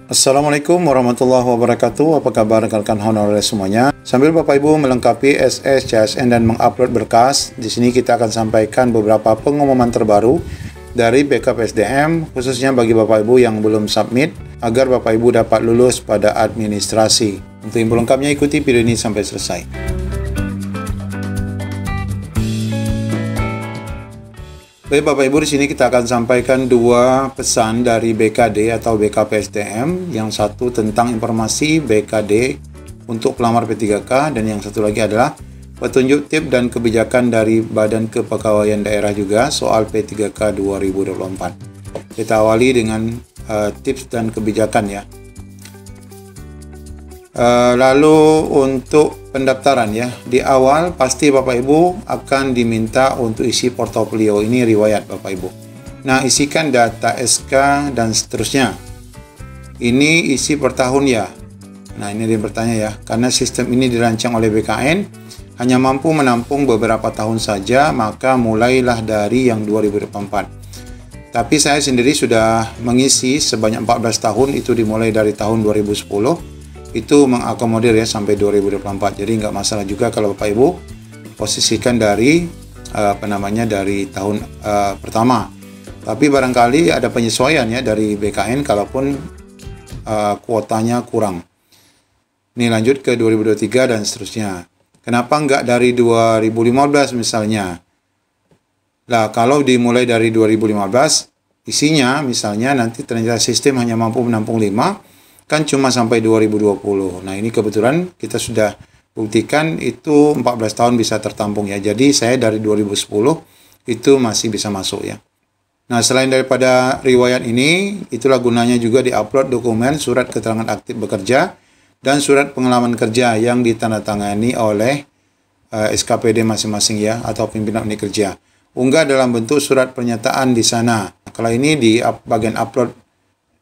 Assalamualaikum warahmatullahi wabarakatuh. Apa kabar rekan-rekan honorer semuanya? Sambil Bapak Ibu melengkapi SS, CSN dan mengupload berkas, di sini kita akan sampaikan beberapa pengumuman terbaru dari BKPSDM, khususnya bagi Bapak Ibu yang belum submit, agar Bapak Ibu dapat lulus pada administrasi. Untuk info lengkapnya ikuti video ini sampai selesai. Baik Bapak Ibu, di sini kita akan sampaikan dua pesan dari BKD atau BKPSDM. Yang satu tentang informasi BKD untuk pelamar P3K, dan yang satu lagi adalah petunjuk tips dan kebijakan dari Badan Kepegawaian Daerah juga soal P3K 2024. Kita awali dengan tips dan kebijakan ya. Lalu untuk pendaftaran ya, di awal pasti Bapak Ibu akan diminta untuk isi portofolio, ini riwayat Bapak Ibu. Nah, isikan data SK dan seterusnya. Ini isi per tahun ya. Nah, ini dia bertanya ya, karena sistem ini dirancang oleh BKN hanya mampu menampung beberapa tahun saja, maka mulailah dari yang 2024. Tapi saya sendiri sudah mengisi sebanyak 14 tahun, itu dimulai dari tahun 2010. Itu mengakomodir ya sampai 2024. Jadi nggak masalah juga kalau Bapak Ibu posisikan dari dari tahun pertama. Tapi barangkali ada penyesuaian ya dari BKN kalaupun kuotanya kurang. Ini lanjut ke 2023 dan seterusnya. Kenapa nggak dari 2015 misalnya? Lah kalau dimulai dari 2015, isinya misalnya nanti ternyata sistem hanya mampu menampung 5, kan cuma sampai 2020. Nah, ini kebetulan kita sudah buktikan itu 14 tahun bisa tertampung ya. Jadi saya dari 2010 itu masih bisa masuk ya. Nah, selain daripada riwayat ini, itulah gunanya juga diupload dokumen surat keterangan aktif bekerja dan surat pengalaman kerja yang ditandatangani oleh SKPD masing-masing ya, atau pimpinan unit kerja. Unggah dalam bentuk surat pernyataan di sana. Kalau ini di bagian upload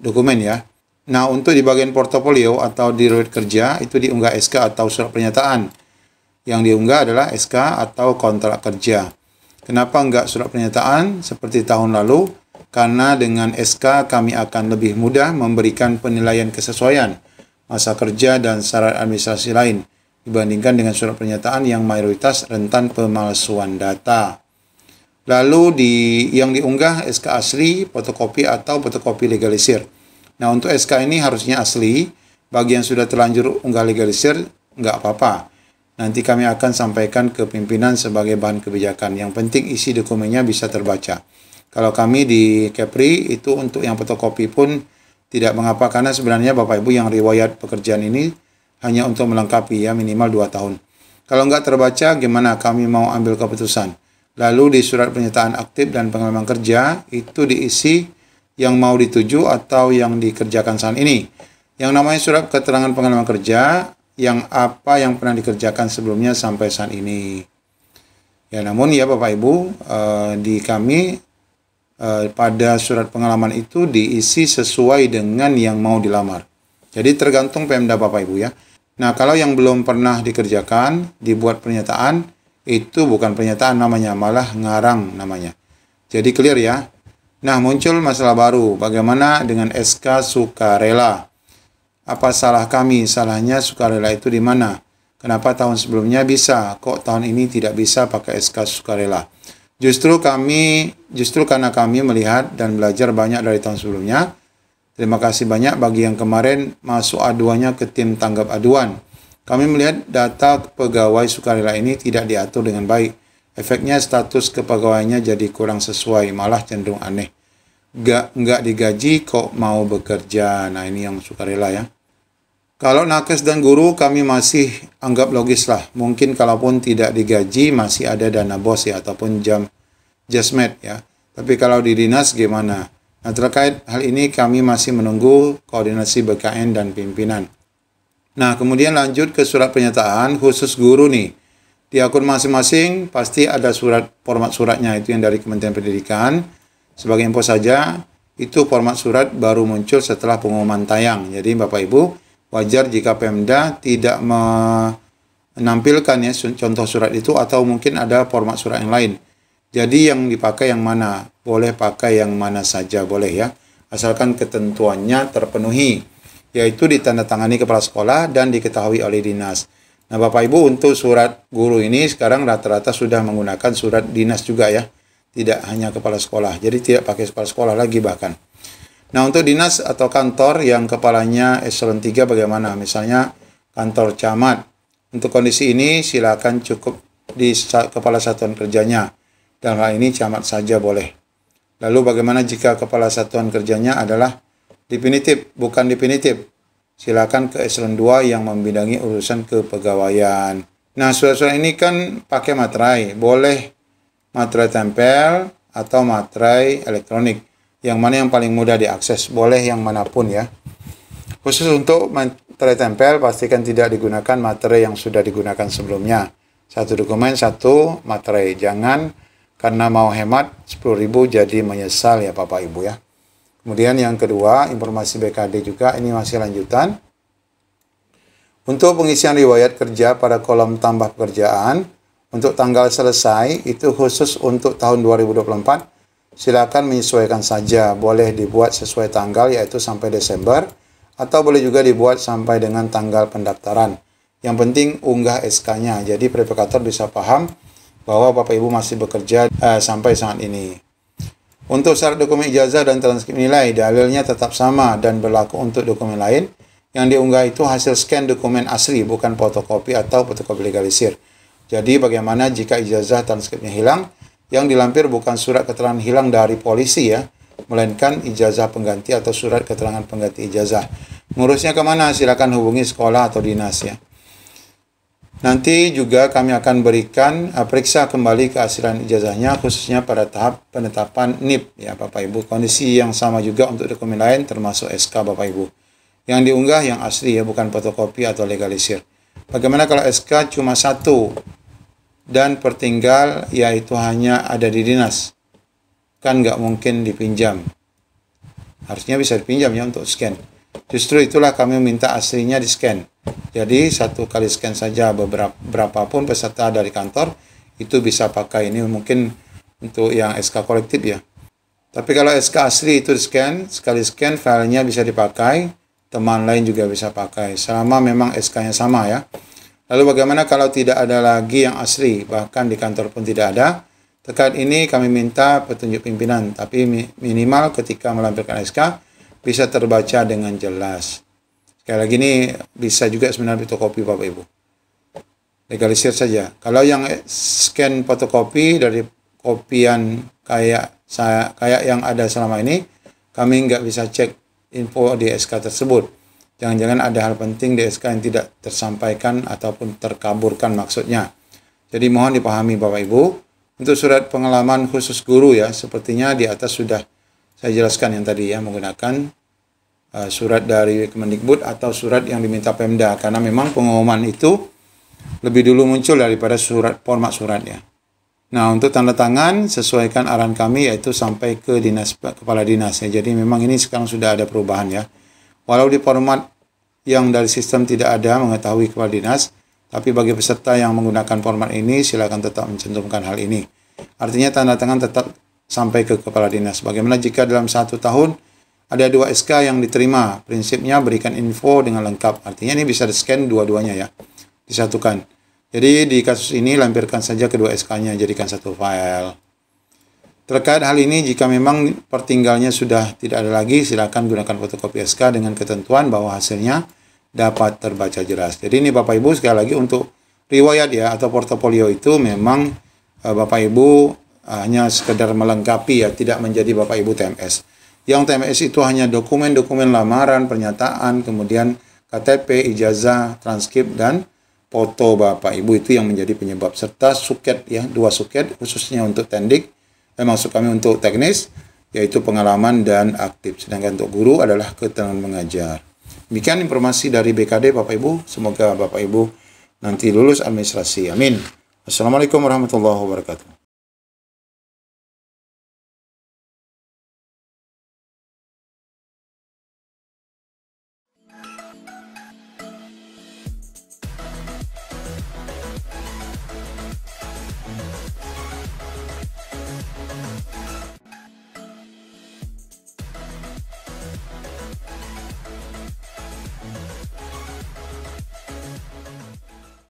dokumen ya. Nah, untuk di bagian portofolio atau di riwayat kerja, itu diunggah SK atau surat pernyataan. Yang diunggah adalah SK atau kontrak kerja. Kenapa enggak surat pernyataan seperti tahun lalu? Karena dengan SK kami akan lebih mudah memberikan penilaian kesesuaian masa kerja dan syarat administrasi lain dibandingkan dengan surat pernyataan yang mayoritas rentan pemalsuan data. Lalu yang diunggah SK asli, fotokopi atau fotokopi legalisir. Nah, untuk SK ini harusnya asli. Bagi yang sudah terlanjur unggah legalisir, nggak apa-apa. Nanti kami akan sampaikan ke pimpinan sebagai bahan kebijakan. Yang penting isi dokumennya bisa terbaca. Kalau kami di Kepri, itu untuk yang fotokopi pun tidak mengapa, karena sebenarnya Bapak Ibu yang riwayat pekerjaan ini hanya untuk melengkapi ya, minimal 2 tahun. Kalau nggak terbaca, gimana kami mau ambil keputusan? Lalu di surat pernyataan aktif dan pengalaman kerja, itu diisi yang mau dituju atau yang dikerjakan saat ini. Yang namanya surat keterangan pengalaman kerja, yang apa yang pernah dikerjakan sebelumnya sampai saat ini. Ya, namun ya Bapak Ibu, di kami pada surat pengalaman itu diisi sesuai dengan yang mau dilamar. Jadi tergantung Pemda Bapak Ibu ya. Nah, kalau yang belum pernah dikerjakan, dibuat pernyataan, itu bukan pernyataan namanya, malah ngarang namanya. Jadi clear ya. Nah, muncul masalah baru. Bagaimana dengan SK sukarela? Apa salah kami? Salahnya sukarela itu di mana? Kenapa tahun sebelumnya bisa? Kok tahun ini tidak bisa pakai SK sukarela? Justru karena kami melihat dan belajar banyak dari tahun sebelumnya. Terima kasih banyak bagi yang kemarin masuk aduannya ke tim tanggap aduan. Kami melihat data pegawai sukarela ini tidak diatur dengan baik. Efeknya status kepegawaiannya jadi kurang sesuai, malah cenderung aneh. Nggak digaji kok mau bekerja. Nah, ini yang sukarela ya. Kalau nakes dan guru kami masih anggap logis lah. Mungkin kalaupun tidak digaji masih ada dana bos ya, ataupun jasmed ya. Tapi kalau di dinas gimana? Nah, terkait hal ini kami masih menunggu koordinasi BKN dan pimpinan. Nah, kemudian lanjut ke surat pernyataan khusus guru nih. Di akun masing-masing pasti ada format suratnya, itu yang dari Kementerian Pendidikan. Sebagai info saja, itu format surat baru muncul setelah pengumuman tayang. Jadi Bapak Ibu, wajar jika Pemda tidak menampilkan ya contoh surat itu, atau mungkin ada format surat yang lain. Jadi yang dipakai yang mana? Boleh pakai yang mana saja boleh ya, asalkan ketentuannya terpenuhi. yaitu ditandatangani kepala sekolah dan diketahui oleh dinas. Nah, Bapak Ibu, untuk surat guru ini sekarang rata-rata sudah menggunakan surat dinas juga ya. Tidak hanya kepala sekolah. Jadi tidak pakai kepala sekolah lagi bahkan. Nah, untuk dinas atau kantor yang kepalanya eselon 3 bagaimana? Misalnya kantor camat. Untuk kondisi ini silakan cukup di kepala satuan kerjanya. Dalam hal ini camat saja boleh. Lalu bagaimana jika kepala satuan kerjanya adalah definitif, bukan definitif? Silakan ke eselon 2 yang membidangi urusan kepegawaian. Nah, surat-surat ini kan pakai materai. Boleh materai tempel atau materai elektronik. Yang mana yang paling mudah diakses. Boleh yang manapun ya. Khusus untuk materai tempel, pastikan tidak digunakan materai yang sudah digunakan sebelumnya. Satu dokumen, satu materai. Jangan karena mau hemat 10.000 jadi menyesal ya Bapak Ibu ya. Kemudian yang kedua, informasi BKD juga, ini masih lanjutan. Untuk pengisian riwayat kerja pada kolom tambah pekerjaan, untuk tanggal selesai, itu khusus untuk tahun 2024, silakan menyesuaikan saja. Boleh dibuat sesuai tanggal, yaitu sampai Desember, atau boleh juga dibuat sampai dengan tanggal pendaftaran. Yang penting unggah SK-nya, jadi verifikator bisa paham bahwa Bapak Ibu masih bekerja sampai saat ini. Untuk syarat dokumen ijazah dan transkrip nilai, dalilnya tetap sama dan berlaku untuk dokumen lain. Yang diunggah itu hasil scan dokumen asli, bukan fotokopi atau fotokopi legalisir. Jadi bagaimana jika ijazah transkripnya hilang? Yang dilampir bukan surat keterangan hilang dari polisi ya, melainkan ijazah pengganti atau surat keterangan pengganti ijazah. Ngurusnya kemana? Silakan hubungi sekolah atau dinas ya. Nanti juga kami akan berikan periksa kembali keaslian ijazahnya khususnya pada tahap penetapan NIP ya Bapak Ibu. Kondisi yang sama juga untuk dokumen lain termasuk SK Bapak Ibu. Yang diunggah yang asli ya, bukan fotokopi atau legalisir. Bagaimana kalau SK cuma satu dan pertinggal yaitu hanya ada di dinas? Kan nggak mungkin dipinjam. Harusnya bisa dipinjam ya untuk scan. Justru itulah kami minta aslinya di scan. Jadi satu kali scan saja, berapapun peserta dari kantor itu bisa pakai. Ini mungkin untuk yang SK kolektif ya. Tapi kalau SK asli itu di scan, sekali scan filenya bisa dipakai, teman lain juga bisa pakai. Selama memang SK-nya sama ya. Lalu bagaimana kalau tidak ada lagi yang asli, bahkan di kantor pun tidak ada? Terkait ini kami minta petunjuk pimpinan, tapi minimal ketika melampirkan SK bisa terbaca dengan jelas. Sekali lagi ini bisa juga sebenarnya fotokopi Bapak Ibu. Legalisir saja. Kalau yang scan fotokopi dari kopian kayak yang ada selama ini, kami nggak bisa cek info di SK tersebut. Jangan-jangan ada hal penting di SK yang tidak tersampaikan ataupun terkaburkan maksudnya. Jadi mohon dipahami Bapak Ibu. Untuk surat pengalaman khusus guru ya, sepertinya di atas sudah saya jelaskan yang tadi ya, menggunakan surat dari Kemendikbud atau surat yang diminta Pemda, karena memang pengumuman itu lebih dulu muncul daripada format suratnya. Nah, untuk tanda tangan sesuaikan arahan kami yaitu sampai ke kepala dinas ya. Jadi memang ini sekarang sudah ada perubahan ya. Walau di format yang dari sistem tidak ada mengetahui kepala dinas, tapi bagi peserta yang menggunakan format ini silakan tetap mencantumkan hal ini. Artinya tanda tangan tetap sampai ke kepala dinas. Bagaimana jika dalam 1 tahun ada 2 SK yang diterima? Prinsipnya berikan info dengan lengkap. Artinya ini bisa di-scan dua-duanya ya, disatukan. Jadi di kasus ini lampirkan saja kedua SK-nya, jadikan satu file. Terkait hal ini, jika memang pertinggalnya sudah tidak ada lagi, silakan gunakan fotokopi SK dengan ketentuan bahwa hasilnya dapat terbaca jelas. Jadi ini Bapak Ibu sekali lagi untuk riwayat ya atau portofolio itu memang Bapak Ibu hanya sekedar melengkapi ya, tidak menjadi Bapak Ibu TMS. Yang TMS itu hanya dokumen-dokumen lamaran, pernyataan, kemudian KTP, ijazah, transkrip, dan foto Bapak Ibu itu yang menjadi penyebab. Serta suket ya, 2 suket khususnya untuk tendik, maksud kami untuk teknis, yaitu pengalaman dan aktif. Sedangkan untuk guru adalah keterangan mengajar. Demikian informasi dari BKD Bapak Ibu. Semoga Bapak Ibu nanti lulus administrasi. Amin. Assalamualaikum warahmatullahi wabarakatuh.